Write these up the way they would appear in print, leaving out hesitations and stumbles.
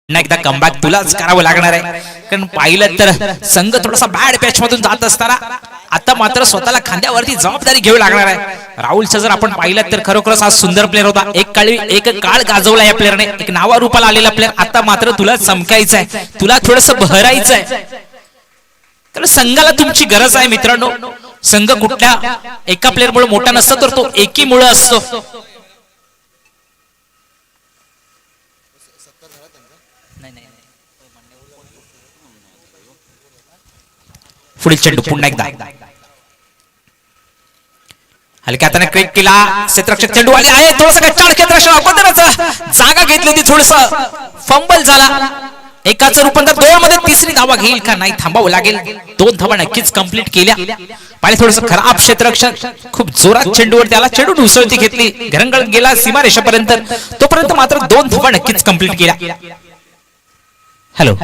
एकदा कमबॅक तुलाच करावं लागणार आहे, कारण पाहिलं तर संघ थोडासा बॅड पॅच मधून जात असताना आता मात्र स्वतःला खांद्यावरती जबाबदारी घ्यावी लागणार आहे. राहुलचं जर आपण पाहिलं तर खरोखरच हा सुंदर प्लेअर होता. एक काळ गाजवला या प्लेअरने, एक नावारूपाला आलेला प्लेअर. आता मात्र तुला चमकायचं आहे, तुला थोडस बहरायचं आहे, कारण संघाला तुमची गरज आहे मित्रांनो. संघ कुठल्या एका प्लेअरमुळे मोठा नसतो, तर तो एकीमुळे असतो. पुढील चेंडू पुन्हा एकदा हलक्या हाताने क्रिक केला. क्षेत्ररक्षक चेंडू आले आहे, थोडस कच्चा क्षेत्ररक्षक अगोदरच जागा घेतली होती, थोडस फंबल झाला. एकाचं रूपांतर दोन मध्ये तिसरी धावा घेईल का नाही थांबावं लागेल. दोन धावा नक्कीच कंप्लीट केल्या. पाहिले थोडस खराब क्षेत्ररक्षक, खूप जोरात चेंडूवर त्याला चेंडू उसळती घेतली, घरंगळ गेला सीमारेषेपर्यंत. तोपर्यंत मात्र दोन धावा नक्कीच कंप्लीट केल्या. हॅलो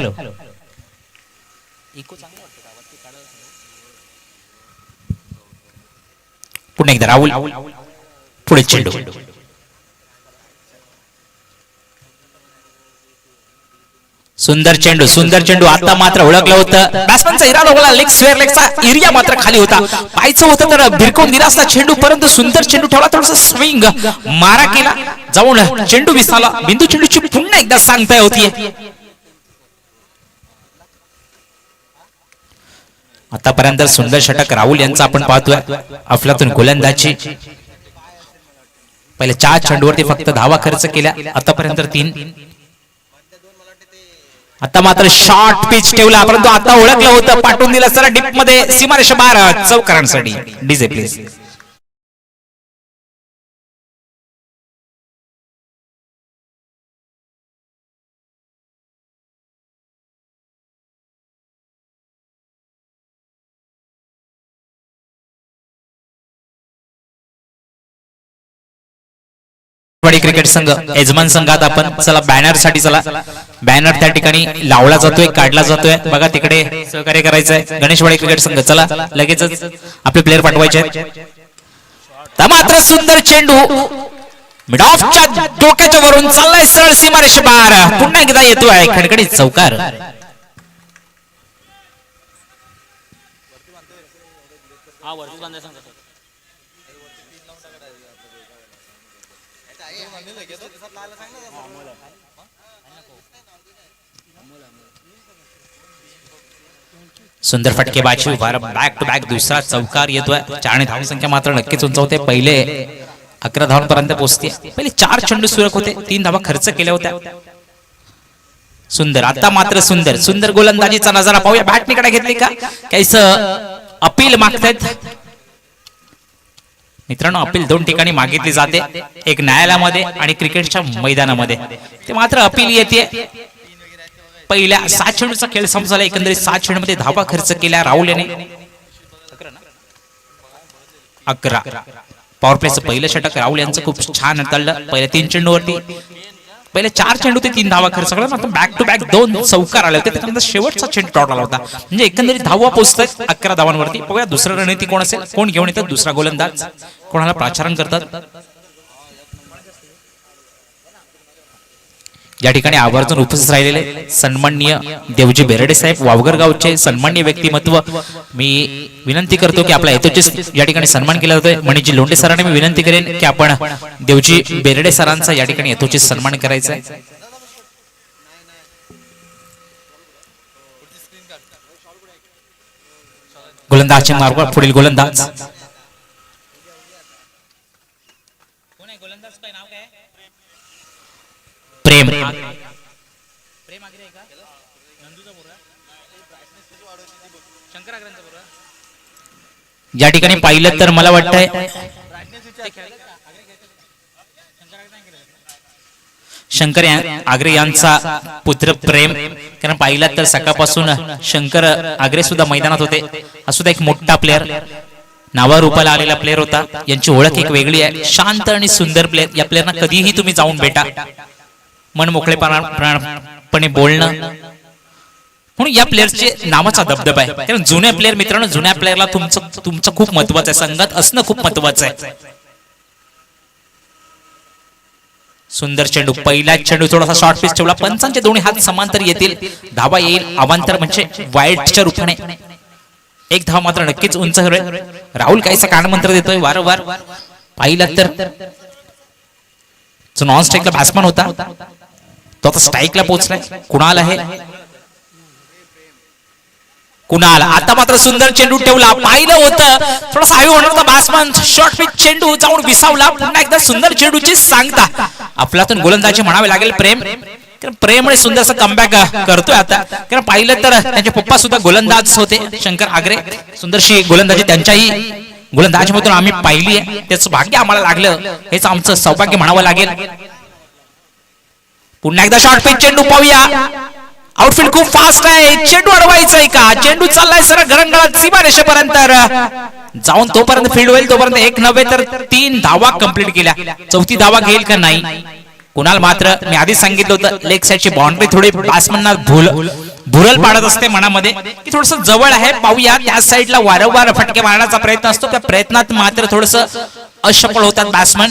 पुन्हा एकदा राहुल, पुढे चेंडू. सुंदर चेंडू, सुंदर चेंडू. आता मात्र ओळखलं होतं बॅट्समनचा इरादा होता, लेग स्क्वेअर लेगचा एरिया मात्र खाली होता. पायचं होतं तर भिरकवून दिला असता चेंडू, परंतु सुंदर चेंडू ठेवला. थोडासा स्विंग मारा केला, जाऊन चेंडू विसरला. बिंदू चेंडूची पुन्हा एकदा सांगता होती. आतापर्यंत सुंदर षटक राहुल यांचा आपण पाहतोय. अफलातून गोलंदाजी. पहिले 4 चेंडूवरती फक्त धावा खर्च केल्या, आतापर्यंत 3. आता मात्र शॉर्ट पिच ठेवला, परंतु आता ओळखलं होतं, पाठवून दिलं सर डीप मध्ये सीमारेषा बाहेर. चौकारांसाठी डीजे प्लीज. क्रिकेट संघ यजमान संघात आपण चला बॅनर साठी, चला बॅनर त्या ठिकाणी लावला जातोय, काढला जातोय. बघा तिकडे सहकार्य करायचंय. गणेशवाडी क्रिकेट संघ चला लगेचच आपले प्लेअर पाठवायचे आहेत. मात्र सुंदर चेंडू मिड ऑफच्या डोक्याच्या वरून चाललाय सरळ सीमारेषे बाहेर. पुन्हा एकदा येतोय खडखडीत चौकार. सुंदर फटकेबाजी, बॅक टू बॅक दुसरा चौकार येतोय. 4 धाव संख्या मात्र नक्कीच उंचावते. पहिले 11 धावांपर्यंत पोहोचते. पहिले 4 चेंडू सुरक होते, 3 धावा खर्च केल्या होत्या. सुंदर, आता मात्र सुंदर सुंदर गोलंदाजीचा नजारा पाहूया. बॅटनीकडे घेतली का काहीच अपील मागतायत मित्रांनो. अपील 2 ठिकाणी मागितली जाते, एक न्यायालयामध्ये आणि क्रिकेटच्या मैदानामध्ये. ते मात्र अपील येते. पहिल्या 7 चेंडूचा खेळ संपला. एकंदरीत 7 चेंडूमध्ये धावा खर्च केल्या राहुल याने. 11 पॉवर प्लेचं पहिलं षटक राहुल यांचं खूप छान हाताळलं. पहिल्या 3 चेंडूवरती पहिले 4 चेंडू ते 3 धावा खर्च केला. बॅक टू बॅक 2 चौकार आले होते. त्यानंतर शेवटचा चेंडू टॉट आला होता. म्हणजे एकंदरीत धावा पोहोचतात 11 धावांवरती. बघूया दुसरा रणनीती कोण असेल, कोण घेऊन येतात दुसरा गोलंदाज, कोणाला प्राचारण करतात. या ठिकाणी आवर्जून उपस्थित राहिलेले सन्माननीय देवजी बेरडे साहेब, वावगर गावचे सन्माननीय व्यक्तिमत्व, मी विनंती करतो की आपला यथोचित या ठिकाणी सन्मान केला जातोय. मणिजी लोंढे सरांना मी विनंती करेन की आपण देवजी बेरडे सरांचा या ठिकाणी यथोचित सन्मान करायचा आहे. गोलंदाजचे मार्ग, पुढील गोलंदाज प्रेम. या ठिकाणी पाहिलं तर मला वाटतंय शंकर आगरे यांचा पुत्र प्रेम. कारण पाहिलं तर सकाळपासून शंकर आगरे सुद्धा मैदानात होते. हा सुद्धा एक मोठा प्लेअर, नावारूपाला आलेला प्लेअर होता. यांची ओळख एक वेगळी आहे, शांत आणि सुंदर प्लेअर. या प्लेअरना कधीही तुम्ही जाऊन भेटा, मन मोकळेपणे बोलणं, म्हणून या प्लेअरचे नावाचा दबदबा आहे. कारण जुन्या प्लेअर मित्रांनो, जुन्या प्लेअरला तुमचं खूप महत्वाचं आहे, संघात असणं खूप महत्वाचं आहे. सुंदर चेंडू, पहिला चेंडू थोडासा शॉर्ट पिच ठेवला, पंचांचे दोन्ही हात समांतर येतील, धावा येईल अवांतर म्हणजे वाईटच्या रूपाने. एक धाव मात्र नक्कीच उंच होईल. राहुल काहीसा कानमंत्र देतोय वारंवार. पाहिलं तर जो नॉन स्ट्राईकला बॅट्समन होता तो आता स्ट्राईकला पोहोचलाय. कुणाल आहे, कुणाल. आता मात्र सुंदर चेंडू ठेवला, पाहिलं होतं थोडासा हाय होणार होता बॅट्समन, शॉर्ट पिच चेंडू जाऊन विसावला. पुन्हा एकदा सुंदर चेंडूची सांगता आपल्यातून गोलंदाजी म्हणावे लागेल. प्रेमने सुंदरसा कमबॅक करतोय आता. कारण पाहिलं तर त्यांचे पप्पा सुद्धा गोलंदाज होते, शंकर आगरे. सुंदरशी गोलंदाजी त्यांच्याही गोलंदाजीमधून आम्ही पाहिली आहे. त्याचं भाग्य आम्हाला लागलं, हेच आमचं सौभाग्य म्हणावं लागेल. पुन्हा एकदा शॉर्ट पिच चेंडू पाहूया. आउटफील्ड खूप फास्ट आहे, चेंडू अडवायचा का? चेंडू चाललाय सरळ घरंगळात सीमारेषेपर्यंत जाऊन तोपर्यंत फील्ड होईल, तोपर्यंत एक नव्हे तर 3 धावा कंप्लीट केल्या. चौथी धावा घेईल का नाही कुणाल. मात्र मी आधीच सांगितलं होतं लेग साईडची बाउंड्री थोडी बॅट्समनना भुरल पाडत असते मनामध्ये की थोडस जवळ आहे. पाहूया त्या साईडला वारंवार फटके मारण्याचा प्रयत्न असतो, त्या प्रयत्नात मात्र थोडस असफल होतात बॅट्समन.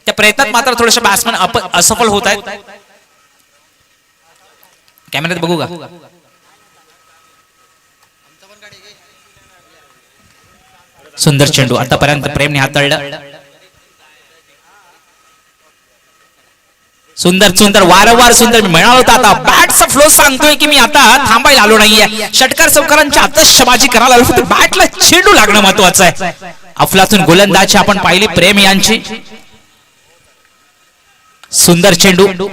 त्या प्रयत्नात मात्र थोडेसे बॅट्समन असफल होत आहेत. कॅमेऱ्यात बघू का? सुंदर चेंडू आतापर्यंत प्रेमने हाताळलं. सुंदर सुंदर वारंवार सुंदर. मी म्हणालो होता आता बॅटचा फ्लो सांगतोय की मी आता थांबायला आलो नाहीये. षटकार चौकारांची आतषबाजी करायला आलो, बॅटला चेंडू लागणं महत्वाचं आहे. अफलातून गोलंदाजी आपण पाहिली प्रेम यांची. सुंदर चेंडू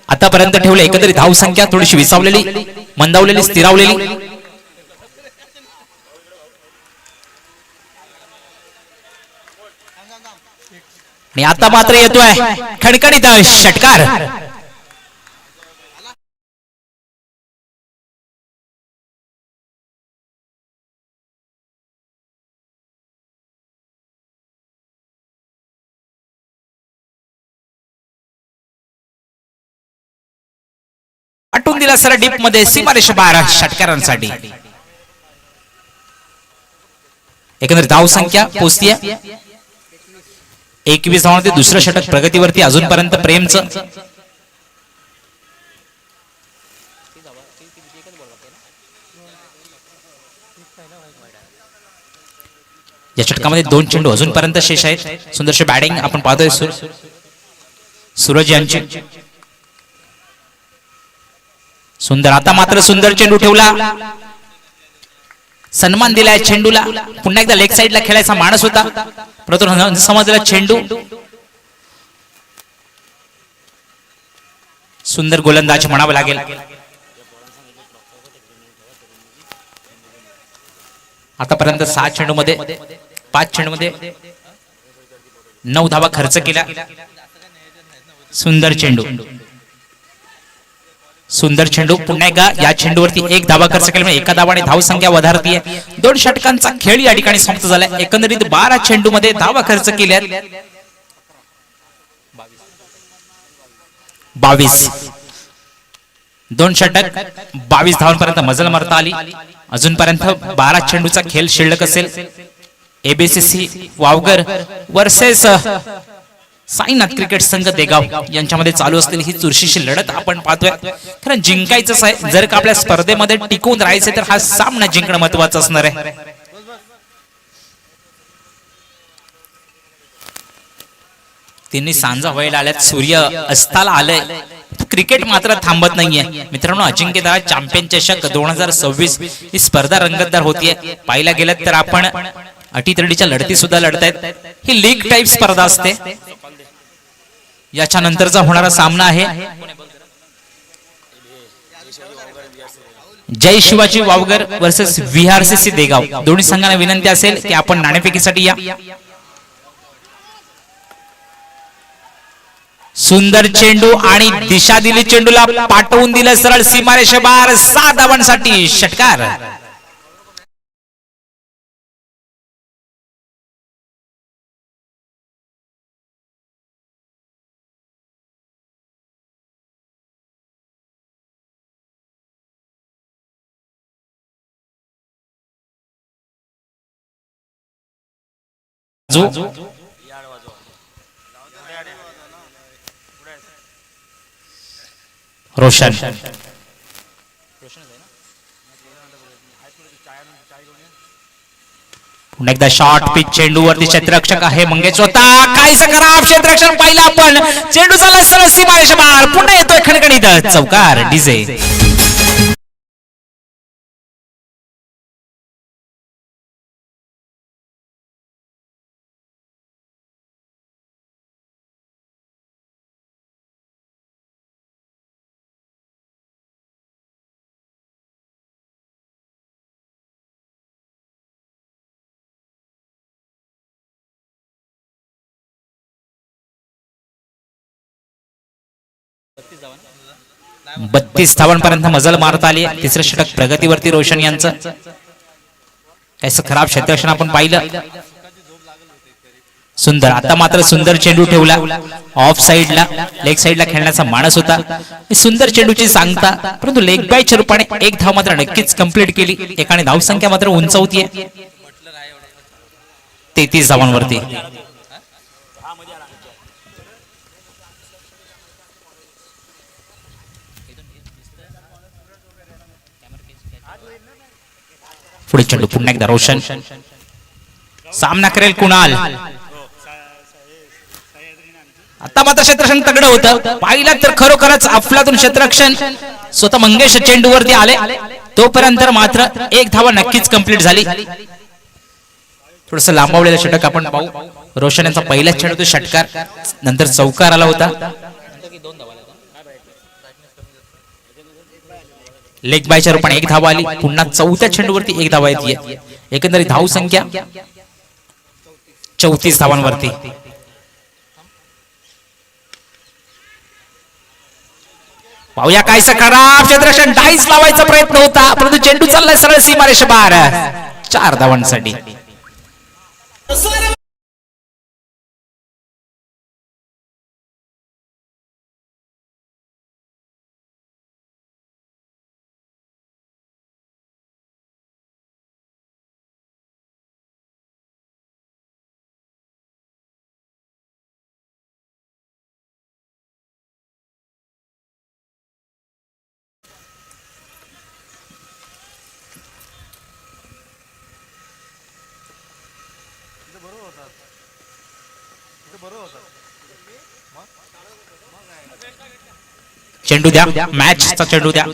आतापर्यंत ठेवले. एकंदरीत धाव संख्या थोडीशी विसावलेली, मंदावलेली, स्थिरावलेली. आणि आता मात्र येतोय खणखणीत षटकार. पाठवून दिला सर डीप मध्ये सीमारेषा 12 षटकारांसाठी. एकंदरीत धाव संख्या पोहोचतीये 21 धावांमध्ये. दुसरं षटक प्रगतीवरती अजूनपर्यंत प्रेमचं. या षटकामध्ये 2 चेंडू अजूनपर्यंत शेष आहेत. सुंदरशी बॅटिंग आपण पाहतोय सूरज यांची. सुंदर आता मात्र सुंदर चेंडू ठेवला, सन्मान दिलाय चेंडूला. पुन्हा एकदा लेग साईडला खेळायचा माणूस होता, परंतु समजला चेंडू. सुंदर गोलंदाज म्हणावं लागेल. आतापर्यंत 6 चेंडूमध्ये 5 चेंडूमध्ये 9 धावा खर्च केल्या. सुंदर चेंडू, सुंदर चेंडू. पुन्हा एकदा या चेंडूवरती 1 धावा खर्च केल्यामुळे एका धावाने धाव संख्या वधारतीये. 2 षटकांचा खेळ या ठिकाणी समाप्त झाला. एकंदरीत 12 चेंडूमध्ये धावा खर्च केल्यात 22. 2 षटक 22 धावांपर्यंत मजल मारता आली. अजूनपर्यंत 12 चेंडूचा खेळ शिल्लक असेल. एबीसीसी वावगर वर्सेस साईनाथ क्रिकेट संघ देगाव यांच्यामध्ये चालू असलेली ही चुरशीची लढत आपण पाहतोय. खरं जिंकायचंच आहे. जर का आपल्या स्पर्धेमध्ये टिकून राहायचं तर हा सामना जिंकणं महत्वाचं असणार आहे. तिन्ही सांजा व्हायला आल्यात, सूर्य अस्ताला आलंय. क्रिकेट मात्र थांबत नाहीये मित्रांनो. अजिंक्यतारा चॅम्पियन चषक 2026 ही स्पर्धा रंगतदार होतीये. पाहायला गेलं तर आपण अटीतडीच्या लढती सुद्धा लढतायत. ही लीग टाईप स्पर्धा असते. याच्या नंतरचा होणारा सामना आहे जय शिवाजी वावगर वर्सेस व्हीआरसीसी देगाव. दोन्ही संघांना विनंती असेल की आपण नाणेफेकीसाठी या. सुंदर चेंडू आणि दिशा दिली चेंडूला, पाठवून दिलं सरळ सीमारेषे बाहेर. 7 धावांसाठी षटकार. रोशन पुन्हा एकदा शॉर्ट पिच चेंडूवरती क्षेत्ररक्षक आहे मंगेश स्वतः काय खराब क्षेत्ररक्षण पाहिलं आपण. चेंडू झाला सरळ सीमारेषा बाहेर. पुन्हा येतोय खणखणीत चौकार. डीजे बत्तीस धावांपर्यंत मजल मारता आली. तिसरं षटक प्रगतीवरती रोशन यांचं. काहीच खराब क्षेत्ररक्षण आपण पाहिलं. सुंदर आता मात्र सुंदर चेंडू ठेवला ऑफ साइडला. लेग साइडला खेळण्याचा मानस होता. सुंदर चेंडूची सांगता परंतु लेग बायच्या रूपाने एक धाव मात्र नक्कीच कंप्लीट केली. एकाने धावसंख्या मात्र उंचावतीये 33 धावांवरती. पुढे चेंडू पुन्हा एकदा रोशन. सामना करेल कुणाल. आता मात्र क्षेत्ररक्षण तगडं होतं. पाहिलं तर खरोखरच अफलातून क्षेत्ररक्षण. स्वतः मंगेश चेंडूवरती आले तोपर्यंत मात्र एक धावा नक्कीच कंप्लीट झाली. थोडस लांबवलेलं षटक आपण पाहू. रोशन यांचा पहिलाच चेंडू तो षटकार नंतर चौकार आला होता. लेग बायच्या रूपाने एक धावा आली. पुन्हा चौथ्या चेंडूवरती एक धावा येते. एकंदरीत धाव संख्या 34 धावांवरती. पाहूया काय खराब क्षेत्ररक्षण. डाईस लावायचा प्रयत्न होता परंतु चेंडू चाललाय सरळ सीमारेषा बाहेर. 4 धावांसाठी. चेंडू द्या. मॅचचा चेंडू द्या.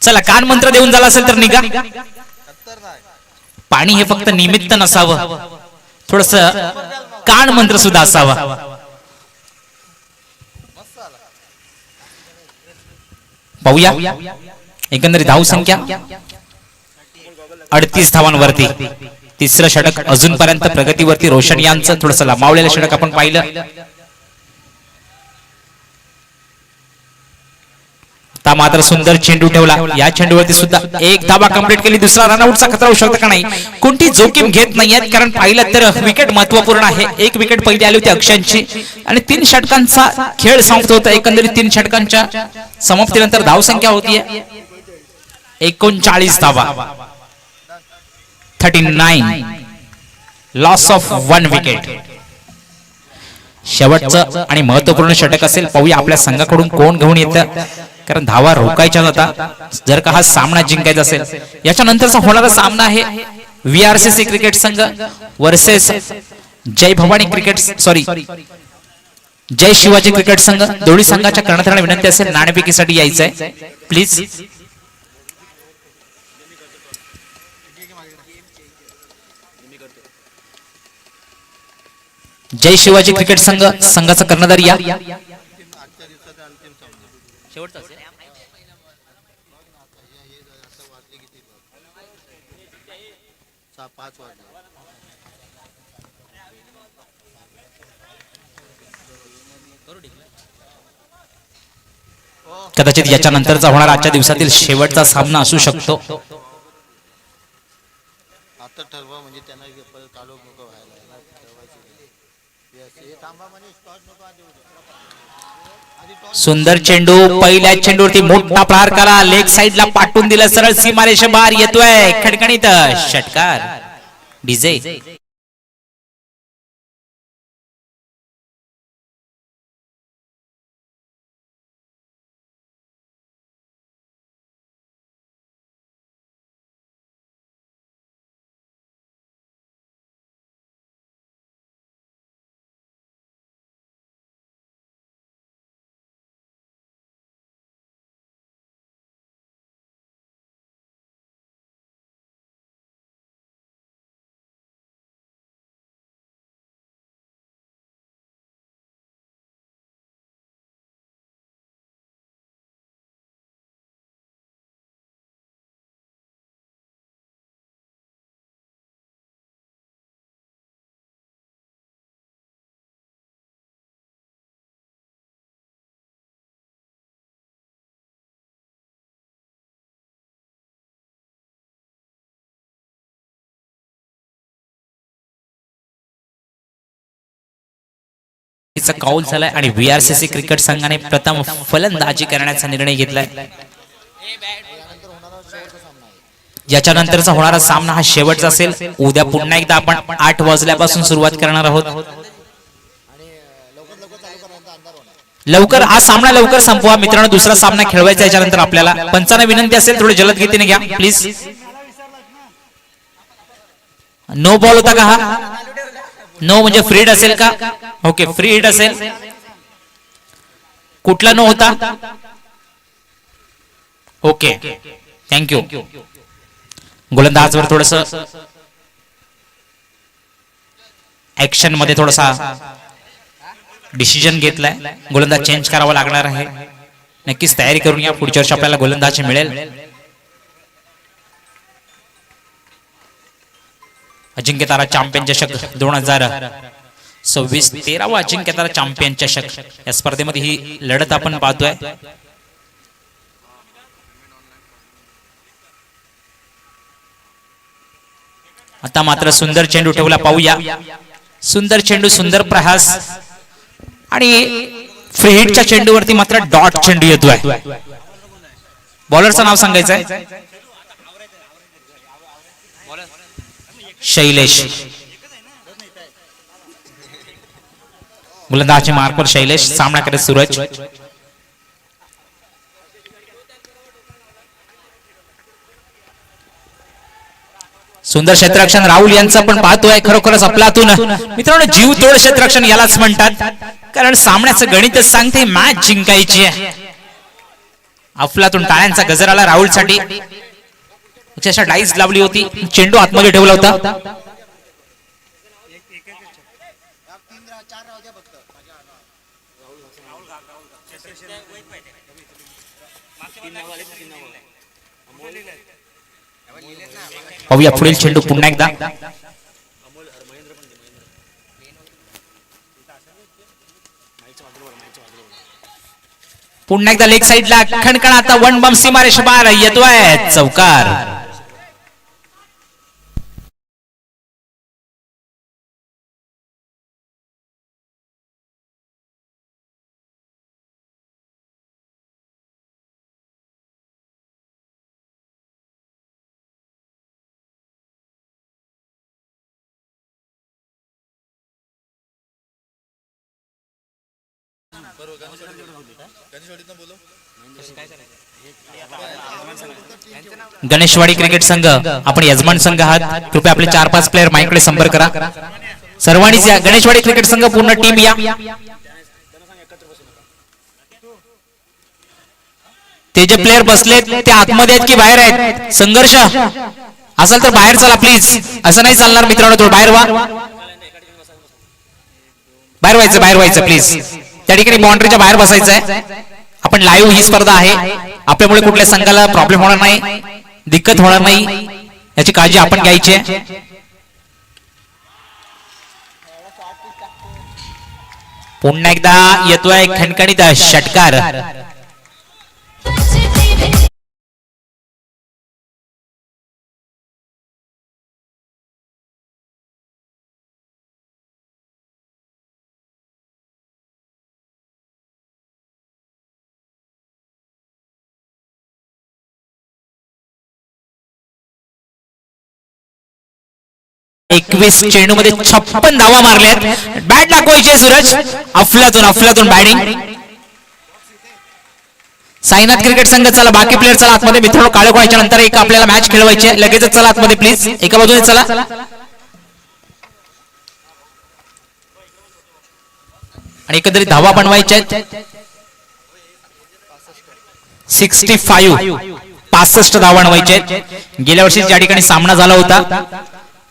चला कान मंत्र देऊन झाला असेल तर निघा. पाणी हे फक्त निमित्त नसावं थोडस कान मंत्र सुद्धा असावा. पाहूया एकंदरीत धाव संख्या 38 धावांवरती. तिसरं षटक अजूनपर्यंत प्रगतीवरती रोशन यांचं. थोडस लांबवलेलं षटक आपण पाहिलं. आता मात्र सुंदर चेंडू ठेवला. या चेंडूवरती सुद्धा एक धावा कंप्लीट केली. दुसरा रनआउटचा खतरा होऊ शकतो का नाही. कोणती जोखीम घेत नाहीयेत कारण पाहिलं तर विकेट महत्वपूर्ण आहे. एक विकेट पहिली आली होती अक्षयांची आणि 3 षटकांचा खेळ समाप्त होता. एकंदरीत 3 षटकांच्या समाप्तीनंतर धावसंख्या होतीये 39 धावा. 39 लॉस ऑफ 1 विकेट. शेवटचं आणि महत्वपूर्ण षटक असेल. पाहूया आपल्या संघाकडून कोण घेऊन येतं कारण धावा रोखायच्या जातात जर का हा सामना जिंकायचा असेल. याच्या नंतरचा होणारा सामना आहे VRCC क्रिकेट संघ वर्सेस जय भवानी क्रिकेट जय शिवाजी क्रिकेट संघ. दोन्ही संघाच्या कर्णधारांना विनंती असेल नाणेफेकीसाठी यायचंय प्लीज. जय शिवाजी क्रिकेट संघ संघाचा कर्णधार या. कदाचित याच्या नंतरचा होणार आजच्या दिवसातील शेवटचा सामना असू शकतो. सुंदर चेंडू. पहिल्या चेंडूवरती मोठा प्रहार करा. लेग साइडला पाठवून दिलं सरळ सीमारेषा बाहेर. येतोय खणखणीत षटकार. डीजे धावेचा कौल झालाय आणि VRCC क्रिकेट संघाने प्रथम फलंदाजी करण्याचा निर्णय घेतलाय. याच्यानंतरचा होणारा सामना हा शेवटचा असेल. उद्या पुन्हा एकदा आपण 8 वाजल्यापासून सुरुवात करणार आहोत. लवकर हा सामना लवकर संपवा मित्रांनो. दुसरा सामना खेळवायचा याच्यानंतर आपल्याला. पंचांना विनंती असेल थोडी जलद गतीने घ्या प्लीज. नो बॉल होता का हा? नो म्हणजे फ्री हिट असेल का? ओके फ्री हिट असेल. कुठला नो होता? Okay thank you. गोलंदाजवर थोडस ऍक्शन मध्ये थोडासा डिसिजन घेतलाय. गोलंदाज चेंज करावा लागणार आहे. नक्कीच तयारी करून या. पुढच्या वर्षी आपल्याला गोलंदाज मिळेल. अजिंक्य तारा चॅम्पियन चषक 2026 13वा अजिंक्य तारा चॅम्पियन चषक या स्पर्धेमध्ये ही लढत आपण पाहतोय. आता मात्र सुंदर चेंडू ठेवला पाहूया. सुंदर चेंडू सुंदर प्रहास आणि फ्री हिटच्या चेंडूवरती मात्र डॉट चेंडू येतोय. बॉलरचं नाव सांगायचं आहे शैलेश. गोलंदाजच्या मार्कवर शैलेश. सामना करत सूरज. सुंदर क्षेत्ररक्षण राहुल यांचं पण पाहतोय. खरोखरच अफलातून मित्रांनो जीव तोड क्षेत्ररक्षण यालाच म्हणतात. कारण सामन्याचं गणितच सांगते मॅच जिंकायची आहे. अफलातून टाळ्यांचा गजर आला राहुलसाठी. अशा डाईस लावली होती. चेंडू आतमध्ये ठेवला होता. पाहूया पुढील चेंडू पुन्हा एकदा. पुन्हा एकदा लेग साइडला खणखण. आता वन बम सीमारेष बार येतोय चौकार. गणेशवाडी क्रिकेट संघ आपण यजमान संघ आहात. कृपया आपले 4-5 प्लेयर माईकडे संपर्क करा. सर्वांनीच या. गणेशवाडी क्रिकेट संघ पूर्ण टीम या. ते जे प्लेयर बसलेत ते आतमध्ये आहेत की बाहेर आहेत? संघर्ष असेल तर बाहेर चला प्लीज. असं नाही चालणार मित्रांनो. थोडं बाहेर व्हा. बाहेर व्हायचं प्लीज. त्या ठिकाणी बाउंड्रीच्या बाहेर बसायचं आहे. आपण लाईव्ह ही स्पर्धा आहे. आपल्यामुळे कुठल्या संघाला प्रॉब्लेम होणार नाही, दिक्कत होणार नाही याची काळजी आपण घ्यायची आहे. पुन्हा एकदा येतोय खणखणीत षटकार. एकवीस चेंडू मध्ये 56 धावा मारल्यात. बॅट दाखवायची सूरज. अफलातून बॅटिंग. साईनाथ क्रिकेट संघ चला. बाकी प्लेयर चला आतमध्ये मित्रांनो. काळे कोणाच्या नंतर एक आपल्याला मॅच खेळवायची आहे. लगेचच चला आतमध्ये प्लीज. एका बाजूने चला. आणि एकंदरीत धावा बनवायच्या आहेत 65 धावा बनवायच्या आहेत. गेल्या वर्षी ज्या ठिकाणी सामना झाला होता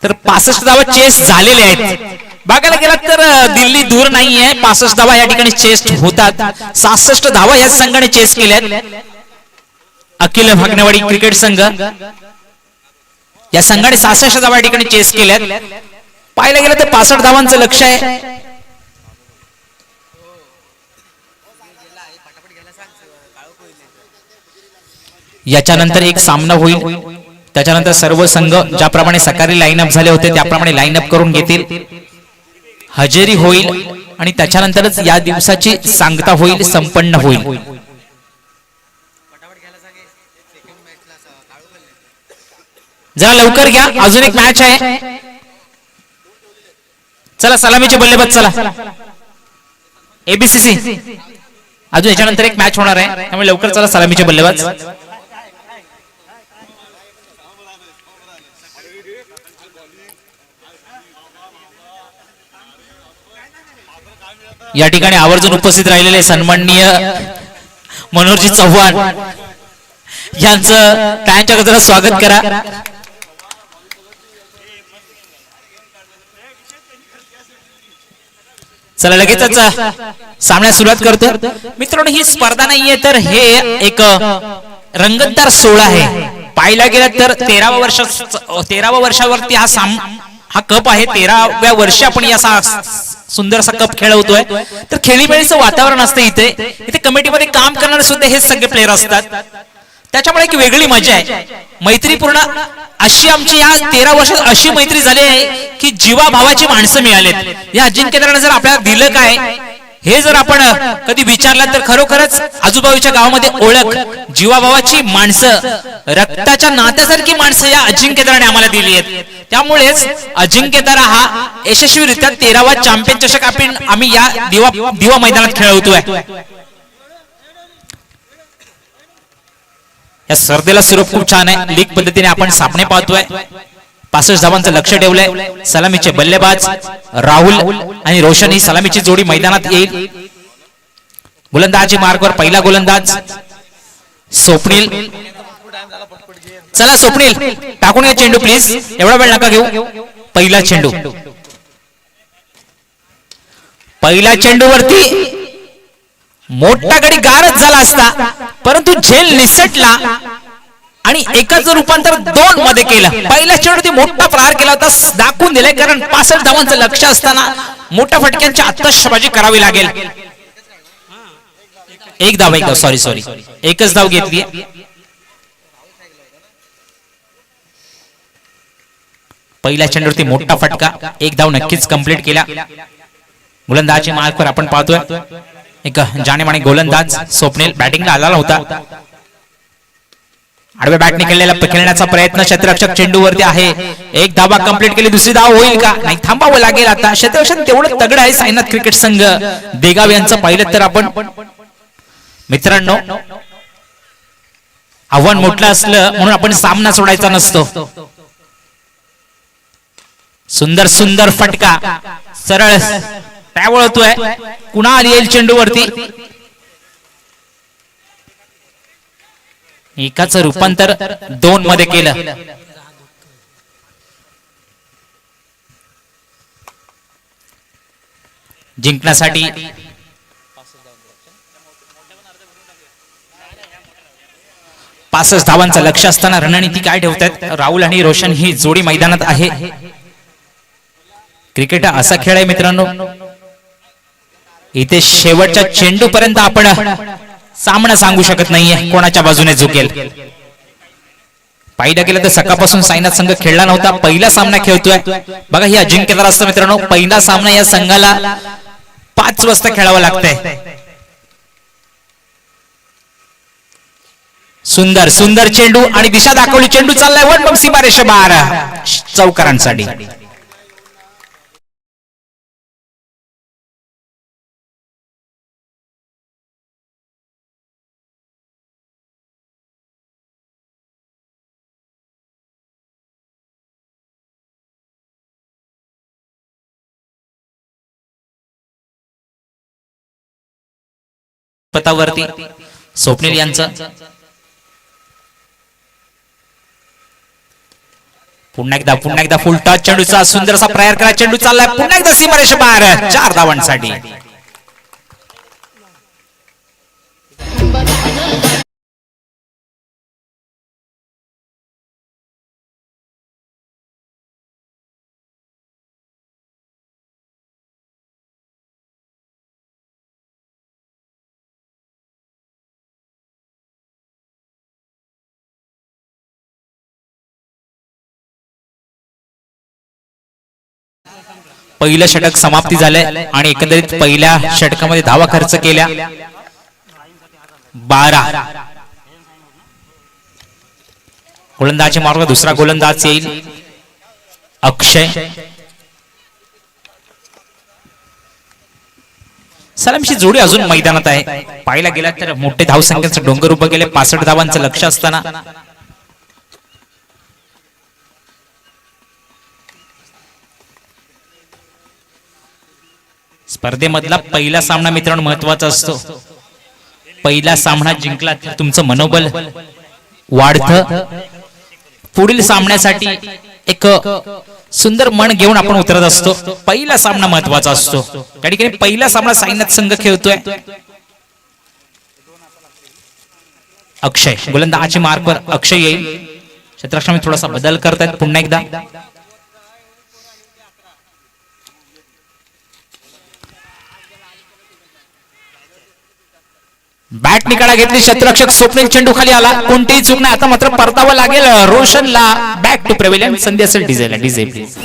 तर 65 धावा चेस झालेले आहेत. बघायला गेलात तर दिल्ली दूर नाहीये. 65 धावा या ठिकाणी चेस होतात. 66 धावा या संघाने चेस केल्यात. अखिल भागनेवाडी क्रिकेट संघ या संघाने 66 धावा या ठिकाणी चेस केल्यात. पाहायला गेलं तर 65 धावांचं लक्ष आहे. याच्यानंतर एक सामना होईल. त्याच्यानंतर सर्व संघ ज्याप्रमाणे सकाळी लाईनअप झाले होते त्याप्रमाणे लाईनअप करून घेतील. हजेरी होईल आणि त्याच्यानंतरच या दिवसाची सांगता होईल, संपन्न होईल. जरा लवकर घ्या, अजून एक मॅच आहे. चला सलामीचे बल्लेबाज चला. एबीसीसी अजून याच्यानंतर एक मॅच होणार आहे, त्यामुळे लवकर चला सलामीचे बल्लेबाज. या ठिकाणी आवर्जून उपस्थित राहिलेले सन्माननीय मनोहरजी चव्हाण यांचं त्यांच्या गजरात स्वागत करा. चला लगेचच सामन्यास सुरुवात करतो. मित्रांनो, ही स्पर्धा नाहीये तर हे एक रंगतदार सोहळा आहे. पाहायला गेलं तर 13व्या वर्षावरती हा कप आहे. 13व्या वर्षी आपण या सुंदरसा कप खेळवतोय. तर खेळीमेळीचं वातावरण असतं इथे कमिटीमध्ये काम करणारे सुद्धा हे सगळे प्लेयर असतात. त्याच्यामुळे एक वेगळी मजा आहे, मैत्रीपूर्ण अशी आमची या 13 वर्षात अशी मैत्री झाली आहे की जीवाभावाची माणसं मिळालेत. या अजिंक्यताराने जर आपल्याला दिलं काय हे जर आपण कधी विचारलं तर खरोखरच आजूबाजूच्या गावामध्ये ओळख, जीवाभावाची माणसं, रक्ताच्या नात्यासारखी माणसं या अजिंक्यताराने आम्हाला दिली आहेत. त्यामुळेच अजिंक्यतारा हा यशस्वीरित्या 13वा चॅम्पियन चषक आम्ही या दिवा मैदानात खेळवतोय. या स्पर्धेला स्वरूप खूप छान आहे. लीग पद्धतीने आपण सामने पाहतोय. 65 धावांचं लक्ष ठेवलंय. सलामीचे बल्लेबाज राहुल आणि रोशन ही सलामीची जोडी मैदानात येईल. गोलंदाजी मार्गवर पहिला गोलंदाज स्वप्नील. चला स्वप्नील टाकून घ्या चेंडू प्लीज, एवढा वेळ नका घेऊ. पहिला चेंडू, पहिल्या चेंडूवरती मोठा गडी गारच झाला असता, परंतु झेल निसटला आणि एकाचं रूपांतर 2 मध्ये केलं. पहिल्या चेंडूवरती मोठा प्रहार केला होता, दाखवून दिलाय, कारण 65 धावांचं लक्ष असताना मोठ्या फटक्यांची आत्ताशबाजी करावी लागेल. एक धाव सॉरी एकच धाव घेतली. पहिल्या चेंडूवरती मोठा फटका, एक धाव नक्कीच कंप्लीट केला. गोलंदाजी मार्कवर आपण पाहतोय एक जाणेमाने गोलंदाज स्वप्नील बॅटिंगला आला होता. आडव्या बॅटने खेळण्याचा प्रयत्न, क्षेत्ररक्षक चेंडूवरती आहे. एक धावा कंप्लीट केली, दुसरी धाव होईल का? नाही, थांबावं लागेल. आता क्षेत्ररक्षक तेवढं तगड आहे साईनाथ क्रिकेट संघ देगाव यांचं. पाहिलं तर आपण मित्रांनो, आव्हान मोठलं असलं म्हणून आपण सामना सोडायचा नसतो. सुंदर सुंदर फटका, सरळ त्यावळतोय. कुणाल येईल चेंडूवरती, एकाच रूपांतर 2 मध्ये केलं. जिंकण्यासाठी 65 धावांचं लक्ष असताना रणनीती काय ठेवतात राहुल आणि रोशन ही जोडी मैदानात आहे. क्रिकेट हा असा खेळ आहे मित्रांनो, इथे शेवटच्या चेंडू पर्यंत आपण सामना सांगू शकत नाहीये कोणाच्या बाजूने झुकेल. पाहिलं गेलं तर सकाळपासून साईनाथ संघ खेळला नव्हता, पहिला सामना खेळतोय. बघा ही अजिंक्यता असतं मित्रांनो, पहिला सामना या संघाला 5 वाजता खेळावा लागतंय. सुंदर सुंदर चेंडू आणि दिशा दाखवली, चेंडू चाललाय वन बम सीमारेषा बाहेर चौकारांसाठी. पतावरती स्वप्नील यांचं पुन्हा एकदा फुल टच चेंडूचा सुंदर असा प्रयार करा, चेंडू चाललाय पुन्हा एकदा सीमारेषा बाहेर 4 धावांसाठी. पहिलं षटक समाप्ती झालंय आणि एकंदरीत पहिल्या षटकामध्ये धावा खर्च केल्या 12. गोलंदाजी मार्ग दुसरा गोलंदाज येईल अक्षय. सलामची जोडी अजून मैदानात आहे. पाहायला गेला तर मोठे धावसंख्येचं डोंगर उभं गेले. 65 धावांचं लक्ष असताना स्पर्धेमधला पहिला सामना मित्रांनो महत्वाचा असतो. पहिला सामना जिंकला तर तुमचं मनोबल वाढतं. पुढील सामन्यासाठी एक सुंदर मन घेऊन आपण उतरत असतो. पहिला सामना महत्वाचा असतो. त्या ठिकाणी पहिला सामना साईनाथ संघ खेळतोय. अक्षय गोलंदाजी मार्कवर अक्षय येईल. क्षेत्ररक्षणामध्ये थोडासा बदल करतायत पुन्हा एकदा. बॅट निकाला घेतली. क्षेत्ररक्षक स्वप्नील चेंडू खाली आला. कोणतीही चूक नाही. आता मात्र परतावं लागेल रोशनला. Back to प्रेव्हिलियन. संधी असेल डीजेला. DJ please.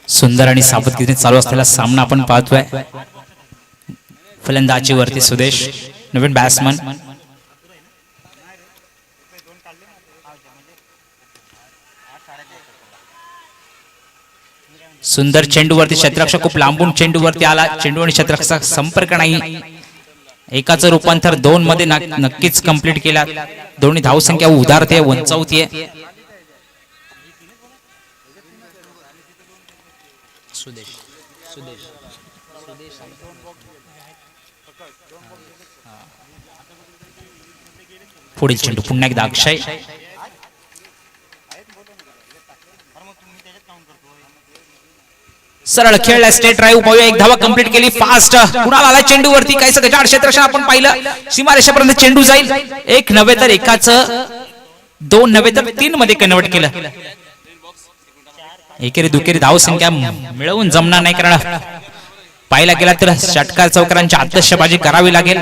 सुंदर आणि सावधगिरीने चालू असलेला सामना आपण पाहतोय. फलंदाजी वरती सुदेश नवीन बॅट्समन. सुंदर चेंडूवरती क्षेत्ररक्षक खूप लांबून चेंडूवरती आला. चेंडू आणि क्षेत्ररक्षक संपर्क नाही. एकाचं रूपांतर 2 मध्ये नक्कीच कंप्लीट केला. दोन्ही धावसंख्या उधारते उंचावतीये. सुदेश सुदेश सुदेश पुढील चेंडू पुन्हा एकदा अक्षय. सरळ खेळला. स्टेट ड्राईव्ह पाहूया. एक धावा कंप्लीट केली. फास्ट कुणाला आला चेंडूवरती. काही गजाड क्षेत्ररक्षण आपण पाहिलं. सीमारेषेपर्यंत चेंडू जाईल. एक नव्हे तर एकाच, 2 नव्हे तर 3 मध्ये कन्वर्ट केलं. एकेरी दुकेरी धावसंख्या मिळवून जमणार नाही. कारण पाहायला गेला तर षटकार चौकारांची आतषबाजी करावी लागेल.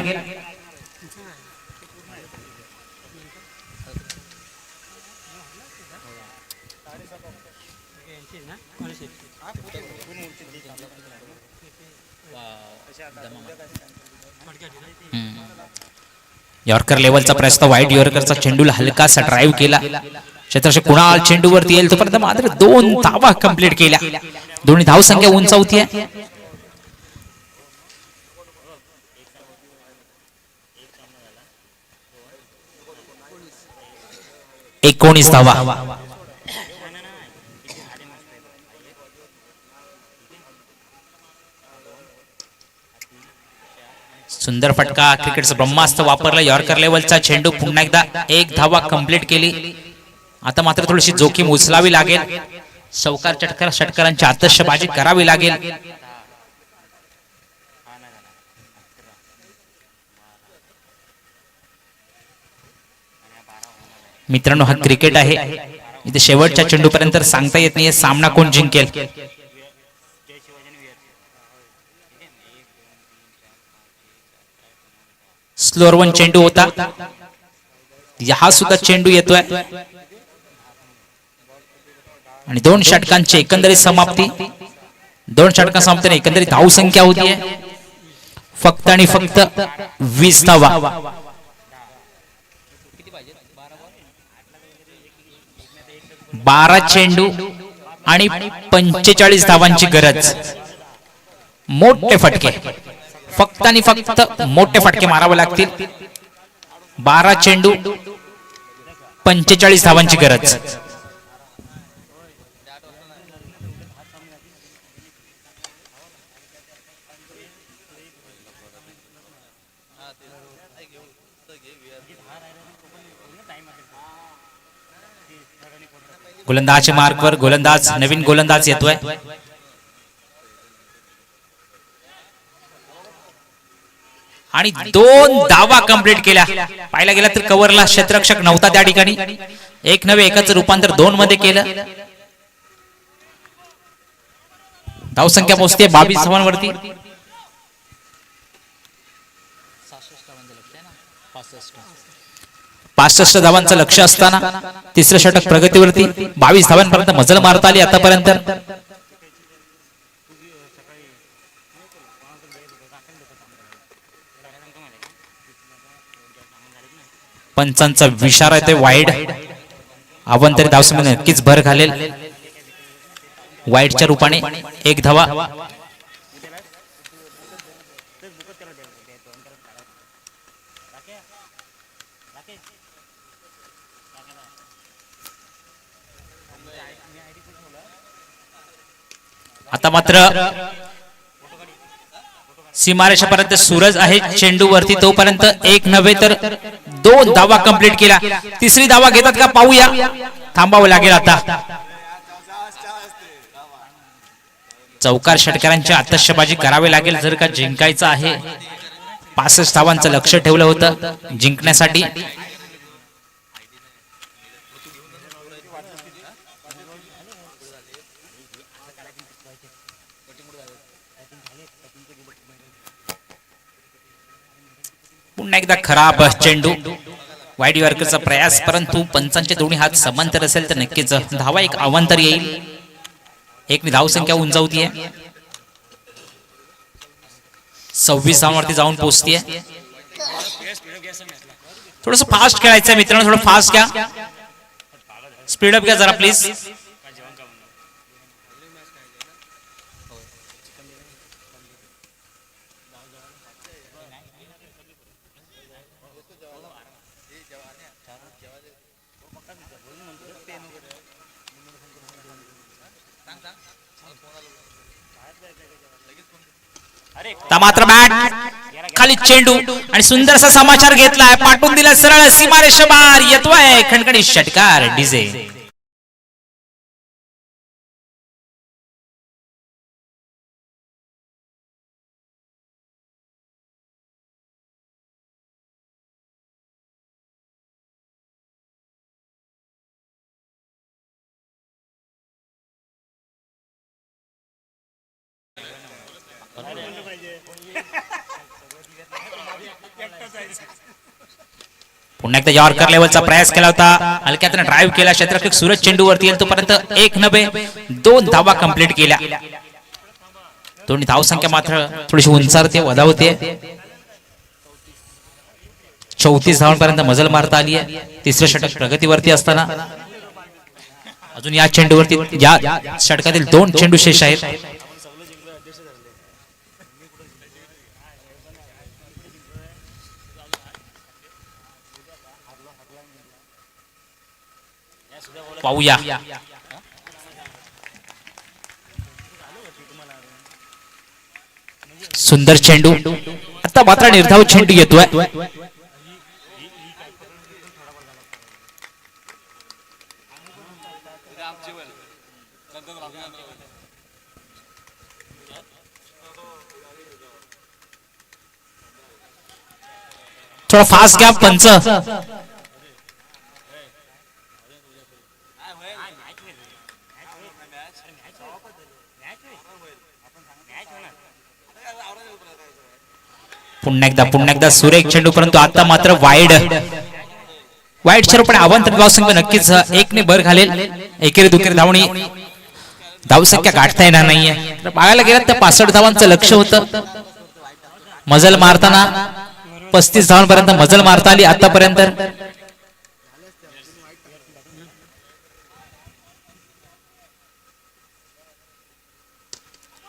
यॉर्कर लेवलचा प्रयत्न. वाईट यॉर्करचा चेंडूला हलकासा ड्राईव्ह केला. क्षेत्ररक्षक कुणाल चेंडूवरती येईल तोपर्यंत मात्र 2 धावा कंप्लीट केल्या. दोन्ही धावसंख्या उंचावतीये. 19 धावा. सुंदर फटका. क्रिकेटचं ब्रह्मास्त्र वापरलं. यॉर्कर लेवलचा चेंडू पुन्हा एकदा 1 धावा कंप्लीट केली. आता मात्र थोडीशी जोखीम उचलावी लागेल. चौकार षटकारांची आतषबाजी करावी लागेल. मित्रांनो हा क्रिकेट आहे. इथे शेवटच्या चेंडूपर्यंत सांगता येत नाहीये सामना कोण जिंकेल. स्लोअर 1 चेंडू होता. हा सुद्धा चेंडू येतोय आणि 2 षटकांची एकंदरीत समाप्ती. 2 षटकां समाप्तीने एकंदरीत धावसंख्या होतीये फक्त आणि फक्त 20 धावा. 12 चेंडू आणि 45 धावांची गरज. मोठे फटके. फक्त आणि फक्त मोठे फटके मारावे लागतील. 12 चेंडू 45 धावांची गरज. गोलंदाज मार्कवर गोलंदाज नवीन गोलंदाज येतोय. आणि 2 धावा कंप्लीट केल्या. पाहायला गेला तर कव्हरला क्षेत्ररक्षक नव्हता त्या ठिकाणी. 1 नव्हे एकाच रूपांतर 2 मध्ये केलं. धावसंख्या पोहोचते 22 धावांवरती. 65 धावांचं लक्ष असताना तिसरं षटक प्रगतीवरती. 22 धावांपर्यंत मजल मारता आली आतापर्यंत. पंचांचा विचार आहे ते वाईड. अवंतरी धावसंख्येमध्ये नक्कीच भर घालेल. वाईडच्या रूपाने 1 धावा. आता मात्र सीमारेषापर्यंत सूरज आहे चेंडूवरती. तोपर्यंत 1 नव्हे तर 2 धावा कंप्लीट केला. तिसरी धावा घेतात का पाहूया. थांबावं लागेल आता. चौकार षटकारांची आतषबाजी करावी लागेल जर का जिंकायचं आहे. 65 धावांचं लक्ष ठेवलं होतं जिंकण्यासाठी. पुन्हा एकदा खराब चेंडू. वाईड यॉर्करचा प्रयास, परंतु पंचांचे दोन्ही हात समांतर असेल तर नक्कीच धावा एक अवांतर येईल. 1 धावसंख्या उंचावतीये. 26 धावांवरती जाऊन पोहोचतीये. थोडस फास्ट खेळायचं मित्रांनो. थोडं फास्ट घ्या. स्पीडअप घ्या जरा प्लीज. मात्र बॅट खाली चेंडू आणि सुंदरसा समाचार घेतलाय. पाठवून दिला सरळ सीमारेषा बाहेर. येतोय खणखणी षटकार डीजे. पुन्हा एकदा यॉर्कर लेवलचा प्रयास केला होता. हलक्यातनं ड्राईव्ह केला. क्षेत्ररक्षक सूरज चेंडूवरती येईल तोपर्यंत 1 नव्हे 2 धावा कंप्लीट केल्या. दोन्ही धावसंख्या मात्र थोडीशी उंचारते, वधावते. 34 धावांपर्यंत मजल मारता आली आहे. तिसरं षटक प्रगतीवरती असताना अजून या चेंडूवरती या षटकातील 2 चेंडू शेष आहेत. पाहूया. सुंदर चेंडू. आता मात्र निर्धाव चेंडू येतोय. थोडा फास्ट घ्या पंच. पुन्हा एकदा सुरेख चेंडू, परंतु आता मात्र वाईडच्या रूपाने अवांतर धावसंख्या नक्कीच 1 ने भर घालेल. एकेरी दुकेरी धावणी धावसंख्या गाठता येणार नाहीये. तर बघायला गेलं तर 65 धावांचं लक्ष होतं. मजल मारताना 35 धावांपर्यंत मजल मारता आली आतापर्यंत.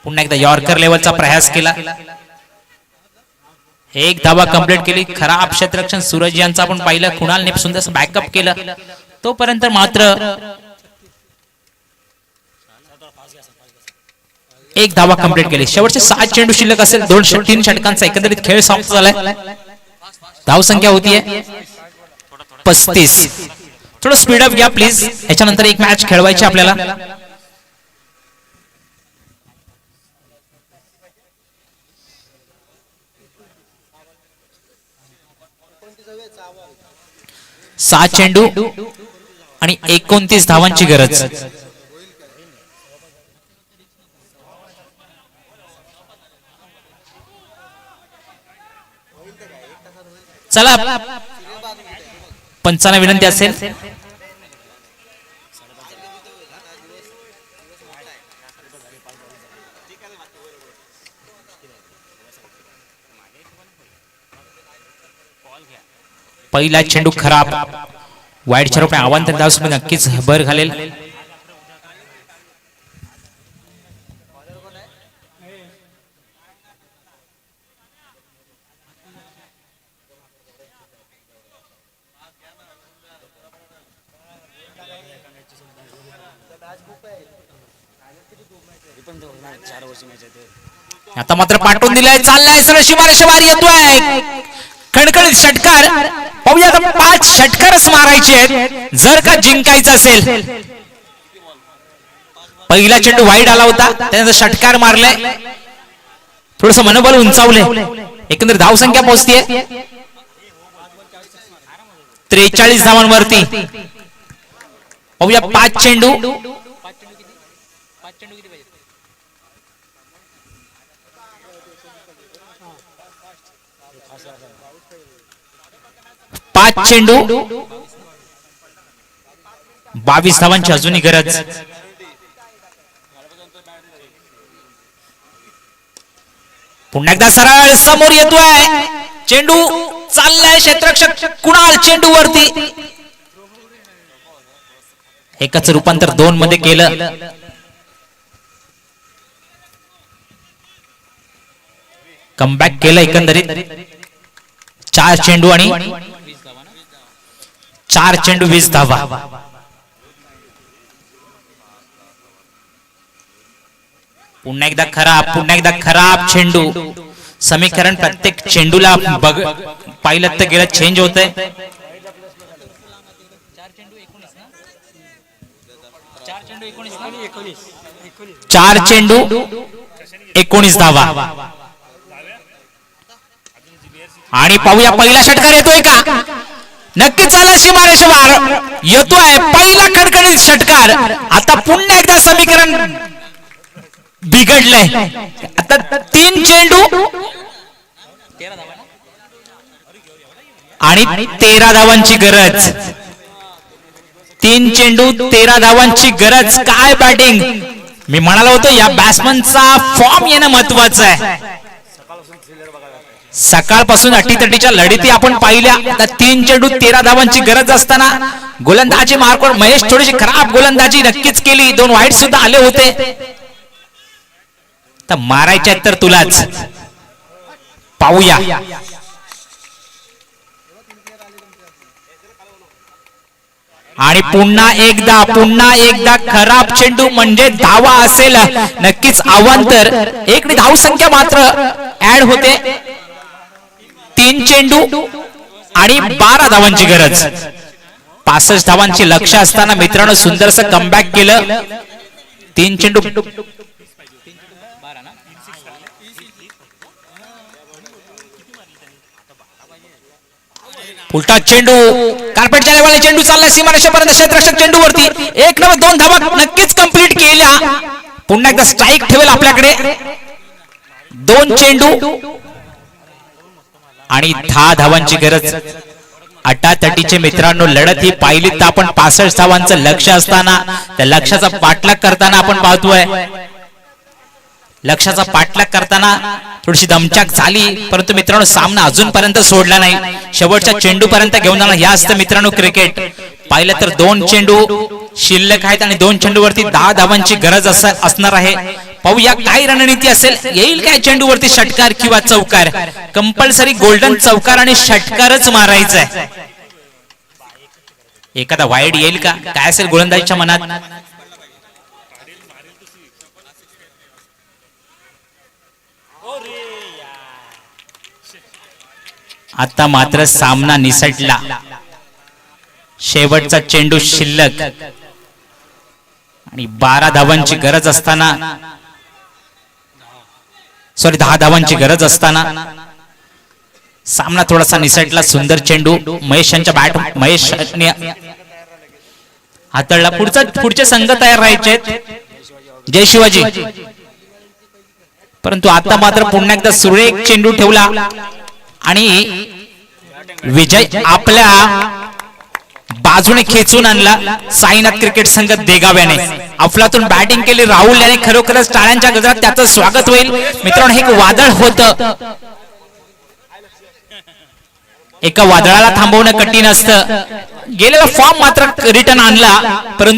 पुन्हा एकदा यॉर्कर लेवलचा प्रयास केला. 1 धावा कंप्लीट केली. खराब क्षेत्ररक्षण सूरज यांचा आपण पाहिलं. कुणालने सुंदर बॅकअप केलं. तोपर्यंत मात्र 1 धावा कंप्लीट केली. शेवटचे 7 चेंडू शिल्लक असेल. 2-3 षटकांचा एकंदरीत खेळ समाप्त झालाय. धावसंख्या होतीये 35. थोडं स्पीडअप घ्या प्लीज. याच्यानंतर एक मॅच खेळवायची आपल्याला. 6 चेंडू आणि 29 धावांची गरज. चला पंचांना विनंती असेल पहिला चेंडू खराब. वाईडच्या रूपाने आव्हान धावसंख्या नक्कीच भर घालेल. आता मात्र पाठवून दिलाय. चाललाय सरळ शिमारेषेवर येतोय. खणखणीत षटकार. पाहूया आता 5 षटकारच मारायचे आहेत जर का जिंकायचं असेल. पहिला चेंडू वाईड आला होता त्यानंतर षटकार मारले. थोडस मनोबल उंचावले. एकंदर धावसंख्या पोहोचतीये 43 धावांवरती. पाहूया 5 चेंडू. 5 चेंडू 22 धावांची अजूनही गरज. पुन्हा एकदा सरळ समोर येतोय. चेंडू चाललाय क्षेत्ररक्षक कुणाल चेंडू वरती. एकच रूपांतर 2 मध्ये केलं. कमबॅक केलं एकंदरीत. 4 चेंडू आणि 4 चेंडू 20 धावा. पुन्हा एकदा खराब चेंडू. समीकरण प्रत्येक चेंडूला पाहिलं तर गेलं चेंज होतंय. 4 चेंडू 19 धावा. आणि पाहूया पहिला षटकार येतोय का. नक्कीच आला. सीमारेषेवर येतोय पहिला खणखणीत षटकार. आता पुन्हा एकदा समीकरण बिघडलंय. आता 3 चेंडू आणि 13 धावांची गरज. 3 चेंडू 13 धावांची गरज. काय बॅटिंग. मी म्हणालो होतो या बॅट्समनचा फॉर्म येणं महत्वाचं आहे. सकाळपासून अटीतटीच्या लढती आपण पाहिल्या. 3 चेंडू 13 धावांची गरज असताना गोलंदाजी मार्कवर महेश थोडीशी खराब गोलंदाजी नक्कीच केली. 2 वाईट सुद्धा आले होते. तर मारायचे तर तुलाच. पाहूया आणि पुन्हा एकदा खराब चेंडू म्हणजे धावा असेल नक्कीच अवांतर. एक धाव संख्या मात्र ऍड होते. 3 चेंडू आणि 12 धावांची गरज. 65 धावांची लक्ष्य असताना मित्रांनो सुंदरसं कमबॅक केलं. 3 चेंडू उलटा चेंडू. कार्पेटच्या लेवलला चेंडू चालला सीमारेषेपर्यंत. क्षेत्ररक्षक चेंडू वरती. 1 नंबर 2 धावा नक्कीच कंप्लीट केल्या. पुन्हा एकदा स्ट्राईक ठेवेल आपल्याकडे. 2 चेंडू आणि 10 धावांची गरज. अटातटीचे मित्रांनो लढत ही पाहिली तर आपण 65 धावांचं लक्ष असताना त्या लक्ष्याचा पाठलाग करताना आपण पाहतोय. लक्ष्याचा पाठलाग करताना थोडीशी दमछाक झाली परंतु मित्रांनो सामना अजूनपर्यंत सोडला नाही. शेवटच्या चेंडू पर्यंत घेऊन जाणार. या असतं मित्रांनो क्रिकेट. पाहिलं तर 2 चेंडू शिल्लक आहेत आणि 2 चेंडूवरती 10 धावांची गरज असणार आहे. पाहूया काय रणनीती असेल. येईल काय चेंडूवरती षटकार किंवा चौकार. कंपल्सरी गोल्डन चौकार आणि षटकारच मारायचा आहे. एखादा वाईड येईल का. काय असेल गोलंदाजीच्या मनात. आता मात्र सामना निसटला. शेवटचा चेंडू शिल्लक आणि 12 धावांची गरज असताना 10 धावांची गरज असताना सामना थोडासा निसटला. सुंदर चेंडू महेशांच्या बॅट महेशने हाताळला. पुढचे संघ तयार राहायचे. जय शिवाजी. परंतु आता मात्र पुन्हा एकदा सुरेख चेंडू ठेवला आणि विजय आपल्या बाजूने खेचून आणला. साईनाथ क्रिकेट संघ देगाव्याने अफलातून बॅटिंग केली. राहुल याने खरोखरच टाळ्यांच्या गजरात त्याचं स्वागत होईल. मित्रांनो, हे एक वादळ होतं. एका वादळाला थांबवणं कठीण असतं. गेलेला फॉर्म मात्र रिटर्न आणला. परंतु